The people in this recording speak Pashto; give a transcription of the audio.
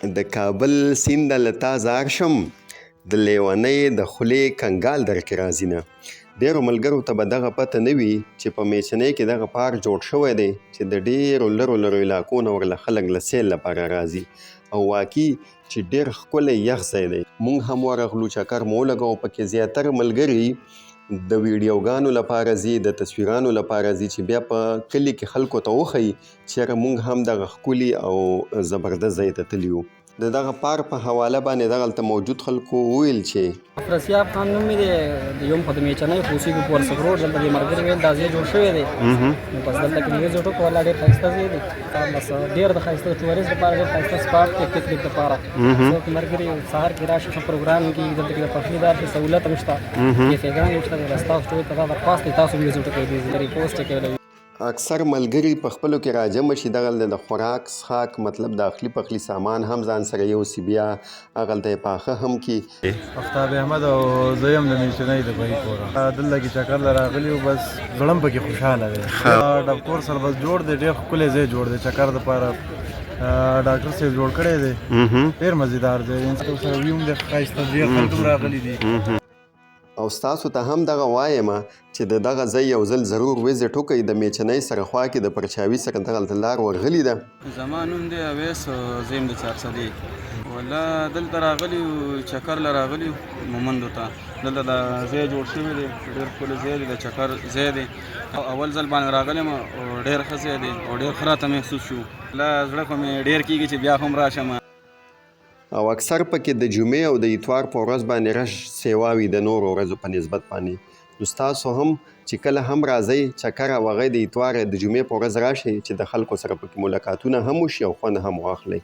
د کابل سیند له تا زار شم د لیونۍ د خولې کنګال درکې راځي نه. ډېرو ملګرو ته به دغه پته نه وي چې په میچنۍ کې دغه پارک جوړ شوی دی چې د ډېرو لرو لرو علاقو نه ورله خلک له سیل لپاره راځي او واقعي چې ډېر ښکلی یخ ځای دی. موږ هم ورغلو، چکر مو ولګوو. پکې زیاتره ملګري د ویډیوګانو لپاره ځي، د تصویرانو لپاره ځي چې بیا په کلي کې خلکو ته وښیي چې یاره موږ هم دغه ښکلي او زبردست ځای ته تللي وو. د دغه پارک په حواله باندې دغلته موجود خلکو وویل چې افراسیاب خان نوم مې دی، د یوم خو د میچنۍ خو اوسېږو په ورسک روډ. دلته دې ملګري ویل دا ځای جوړ شوی دی، نو بس دلته کې مې وزټ وکړو. والله ډېر ښایسته ځای دی، بس ډېر د ښایسته ټوریست لپاره ډېر ښایسته سپاټ دی، پکنیک لپاره. څوک ملګري سهار کې راشي ښه پروګرام کېږي، دلته کې د پخلي داسې سهولت هم شته، کیفېګانې هم شته. بس تاسو ټول ته دا درخواست دی تاسو هم وزټ وکړئ، دې ریپوسټ یې کولی. اکثر ملګري په خپلو کې راجمع شي، دغلته د خوراک څښاک مطلب د اخلي پخلي سامان هم ځان سره یوسي، بیا هغلته یې پاخه هم کړي. آفتاب احمد او زه یم د میچنۍ د بهي کوره، دلته کې چکر له راغلي وو، بس زړه م پکې خوشحاله دی. ډبکور سره بس جوړ دی، ډېر ښکلی ځای جوړ دی چکر دپاره. ډاکټر صاحب جوړ کړی دی، ډېر مزېدار دی. سره ویو هم دی ښایسته، ډېر خلک هم راغلي دي. او ستاسو ته هم دغه وایم چې د دغه ځای یو ځل ضرور وزټ وکړئ. د میچنۍ سره خوا کې د پرچاوي سره دغلته لار ورغلې ده. زما نوم دی اویس، زه یم د چارسدې. والله دلته راغلي یو، چکر له راغلي یو مومندو ته. دلته دا ځای جوړ شوی دی، ډېر ښکلی ځای دی، د چکر ځای دی. اول ځل باندې راغلی یم او ډېر ښه ځای دی او ډېر ښه راته محسوس شو. الله زړه خو مې ډېر کېږي چې بیا هم راشم. او اکثر پکې د جمعې او د اتوار په ورځ باندې رش سیوا وي د نورو ورځو په نسبت باندې. نو ستاسو هم چې کله هم راځئ چکر او هغه د اتوار د جمعې په ورځ راشئ چې د خلکو سره پکې ملاقاتونه هم وشي او خوند هم واخلئ.